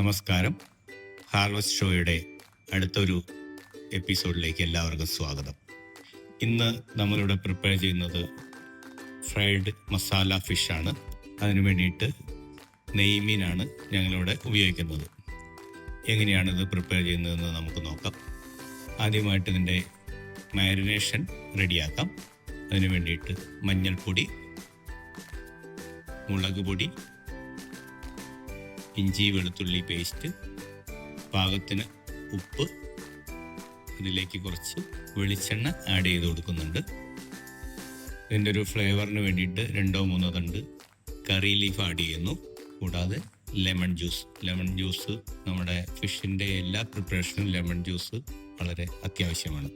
നമസ്കാരം. ഹാർവസ്റ്റ് ഷോയുടെ അടുത്തൊരു എപ്പിസോഡിലേക്ക് എല്ലാവർക്കും സ്വാഗതം. ഇന്ന് നമ്മളിവിടെ പ്രിപ്പയർ ചെയ്യുന്നത് ഫ്രൈഡ് മസാല ഫിഷാണ്. അതിനു വേണ്ടിയിട്ട് നെയ്മീനാണ് ഞങ്ങളിവിടെ ഉപയോഗിക്കുന്നത്. എങ്ങനെയാണിത് പ്രിപ്പയർ ചെയ്യുന്നതെന്ന് നമുക്ക് നോക്കാം. ആദ്യമായിട്ട് ഇതിൻ്റെ മാരിനേഷൻ റെഡിയാക്കാം. അതിനു വേണ്ടിയിട്ട് മഞ്ഞൾപ്പൊടി, മുളക് പൊടി, ഇഞ്ചി വെളുത്തുള്ളി പേസ്റ്റ്, പാകത്തിന് ഉപ്പ്, ഇതിലേക്ക് കുറച്ച് വെളിച്ചെണ്ണ ആഡ് ചെയ്ത് കൊടുക്കുന്നുണ്ട്. ഇതിൻ്റെ ഒരു ഫ്ലേവറിന് വേണ്ടിയിട്ട് 2-3 തണ്ട് കറി ലീഫ് ആഡ് ചെയ്യുന്നു. കൂടാതെ ലെമൺ ജ്യൂസ് നമ്മുടെ ഫിഷിൻ്റെ എല്ലാ പ്രിപ്പറേഷനും ലെമൺ ജ്യൂസ് വളരെ അത്യാവശ്യമാണ്.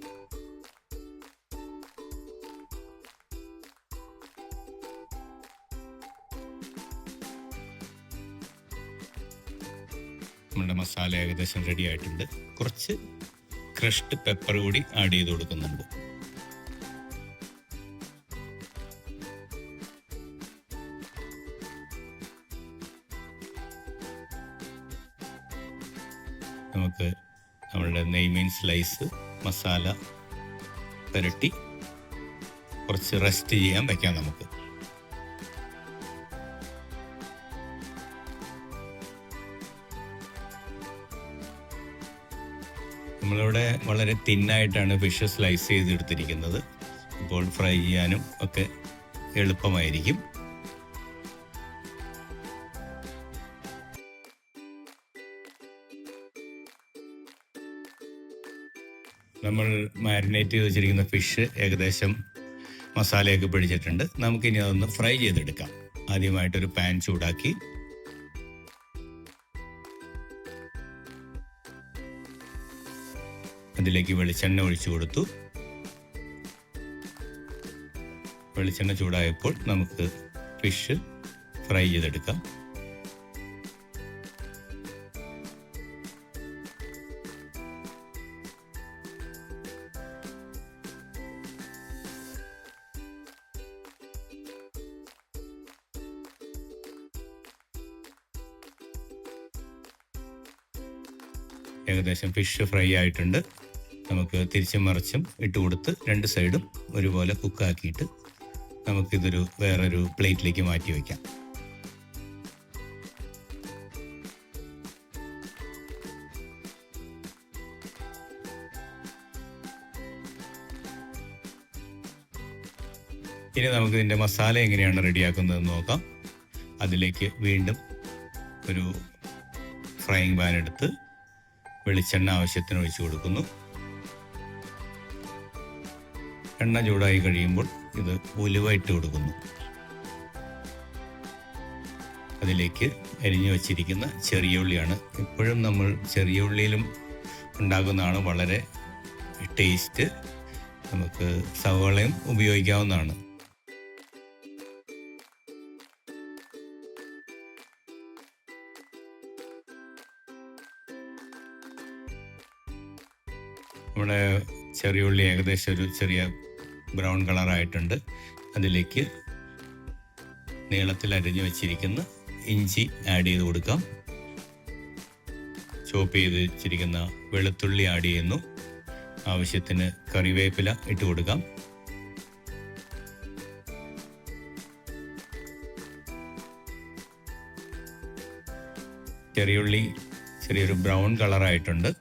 നമ്മുടെ മസാല ഏകദേശം റെഡി ആയിട്ടുണ്ട്. കുറച്ച് ക്രഷ്ഡ് പെപ്പർ കൂടി ആഡ് ചെയ്ത് കൊടുക്കുന്നുണ്ട്. നമുക്ക് നമ്മളുടെ നെയ്മീൻ സ്ലൈസ് മസാല പുരട്ടി കുറച്ച് റെസ്റ്റ് ചെയ്യാൻ വയ്ക്കാം. നമുക്ക് നമ്മളിവിടെ വളരെ തിന്നായിട്ടാണ് ഫിഷ് സ്ലൈസ് ചെയ്തെടുത്തിരിക്കുന്നത്. ഇപ്പോൾ ഫ്രൈ ചെയ്യാനും ഒക്കെ എളുപ്പമായിരിക്കും. നമ്മൾ മാരിനേറ്റ് ചെയ്ത് വെച്ചിരിക്കുന്ന ഫിഷ് ഏകദേശം മസാലയൊക്കെ പിടിച്ചിട്ടുണ്ട്. നമുക്കിനി അതൊന്ന് ഫ്രൈ ചെയ്തെടുക്കാം. ആദ്യമായിട്ടൊരു പാൻ ചൂടാക്കി അതിലേക്ക് വെളിച്ചെണ്ണ ഒഴിച്ചു കൊടുത്തു. വെളിച്ചെണ്ണ ചൂടായപ്പോൾ നമുക്ക് ഫിഷ് ഫ്രൈ ചെയ്തെടുക്കാം. ഏകദേശം ഫിഷ് ഫ്രൈ ആയിട്ടുണ്ട്. നമുക്ക് തിരിച്ചും മറിച്ചും ഇട്ട് കൊടുത്ത് 2 സൈഡും ഒരുപോലെ കുക്കാക്കിയിട്ട് നമുക്കിതൊരു വേറൊരു പ്ലേറ്റിലേക്ക് മാറ്റി വയ്ക്കാം. ഇനി നമുക്ക് ഇതിൻ്റെ മസാല എങ്ങനെയാണ് റെഡിയാക്കുന്നതെന്ന് നോക്കാം. അതിലേക്ക് വീണ്ടും ഒരു ഫ്രൈയിങ് പാൻ എടുത്ത് വെളിച്ചെണ്ണ ആവശ്യത്തിന് ഒഴിച്ചു കൊടുക്കുന്നു. എണ്ണ ചൂടായി കഴിയുമ്പോൾ ഇത് ഉലുവ ഇട്ട് കൊടുക്കുന്നു. അതിലേക്ക് അരിഞ്ഞു വച്ചിരിക്കുന്ന ചെറിയ ഉള്ളിയാണ്. എപ്പോഴും നമ്മൾ ചെറിയ ഉള്ളിയിലും ഉണ്ടാക്കുന്നതാണ് വളരെ ടേസ്റ്റ്. നമുക്ക് സവാളയും ഉപയോഗിക്കാവുന്നതാണ്. നമ്മുടെ ചെറിയ ഉള്ളി ഏകദേശം ഒരു ചെറിയ ബ്രൗൺ കളറായിട്ടുണ്ട്. അതിലേക്ക് നീളത്തിൽ അരിഞ്ഞു വെച്ചിരിക്കുന്ന ഇഞ്ചി ആഡ് ചെയ്ത് കൊടുക്കാം. ചോപ്പ് ചെയ്ത് വെച്ചിരിക്കുന്ന വെളുത്തുള്ളി ആഡ് ചെയ്യുന്നു. ആവശ്യത്തിന് കറിവേപ്പില ഇട്ട് കൊടുക്കാം. ചെറിയുള്ളി ചെറിയൊരു ബ്രൗൺ കളറായിട്ടുണ്ട്.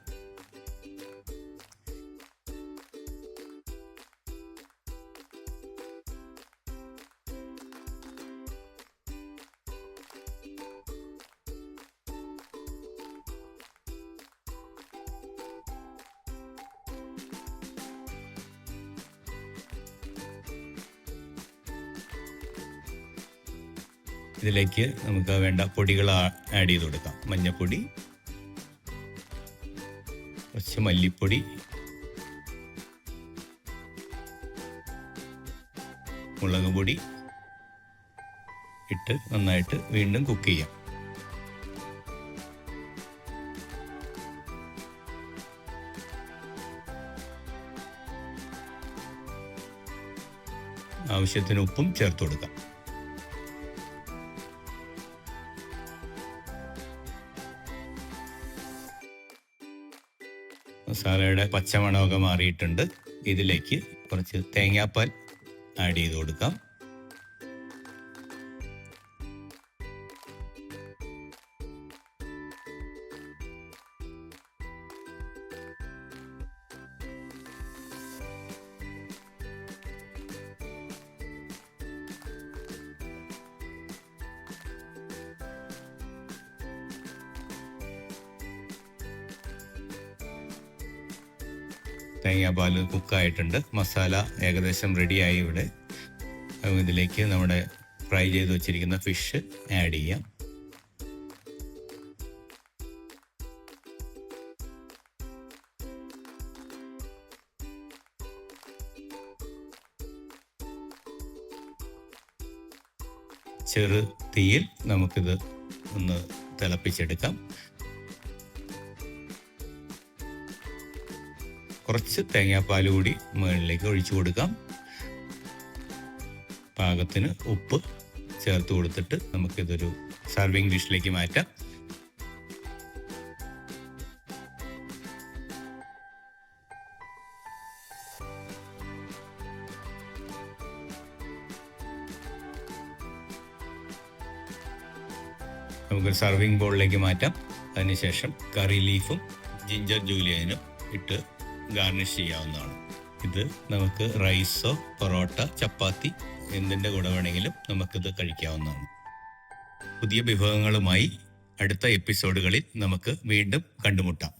ഇതിലേക്ക് നമുക്ക് വേണ്ട പൊടികൾ ആഡ് ചെയ്ത് കൊടുക്കാം. മഞ്ഞൾപ്പൊടി, കുറച്ച് മല്ലിപ്പൊടി, മുളക് പൊടി ഇട്ട് നന്നായിട്ട് വീണ്ടും കുക്ക് ചെയ്യാം. ആവശ്യത്തിന് ഉപ്പും ചേർത്ത് കൊടുക്കാം. മസാലയുടെ പച്ചമണമൊക്കെ മാറിയിട്ടുണ്ട്. ഇതിലേക്ക് കുറച്ച് തേങ്ങാപ്പാൽ ആഡ് ചെയ്ത് കൊടുക്കാം. തേങ്ങാപ്പാൽ കുക്കായിട്ടുണ്ട്. മസാല ഏകദേശം റെഡിയായി. ഇവിടെ ഇതിലേക്ക് നമ്മുടെ ഫ്രൈ ചെയ്ത് വെച്ചിരിക്കുന്ന ഫിഷ് ആഡ് ചെയ്യാം. ചെറു തീയിൽ നമുക്കിത് ഒന്ന് തിളപ്പിച്ചെടുക്കാം. കുറച്ച് തേങ്ങാപ്പാൽ കൂടി മുകളിലേക്ക് ഒഴിച്ചു കൊടുക്കാം. പാകത്തിന് ഉപ്പ് ചേർത്ത് കൊടുത്തിട്ട് നമുക്കിതൊരു സർവിങ് ഡിഷിലേക്ക് മാറ്റാം. നമുക്കൊരു സർവിങ് ബോളിലേക്ക് മാറ്റാം. അതിനുശേഷം കറി ലീഫും ജിഞ്ചർ ജൂലിയനും ഇട്ട് ഗാർണിഷ് ചെയ്യാവുന്നതാണ്. ഇത് നമുക്ക് റൈസോ പൊറോട്ട ചപ്പാത്തി എന്തിൻ്റെ കൂടെ വേണമെങ്കിലും നമുക്കിത് കഴിക്കാവുന്നതാണ്. പുതിയ വിഭവങ്ങളുമായി അടുത്ത എപ്പിസോഡുകളിൽ നമുക്ക് വീണ്ടും കണ്ടുമുട്ടാം.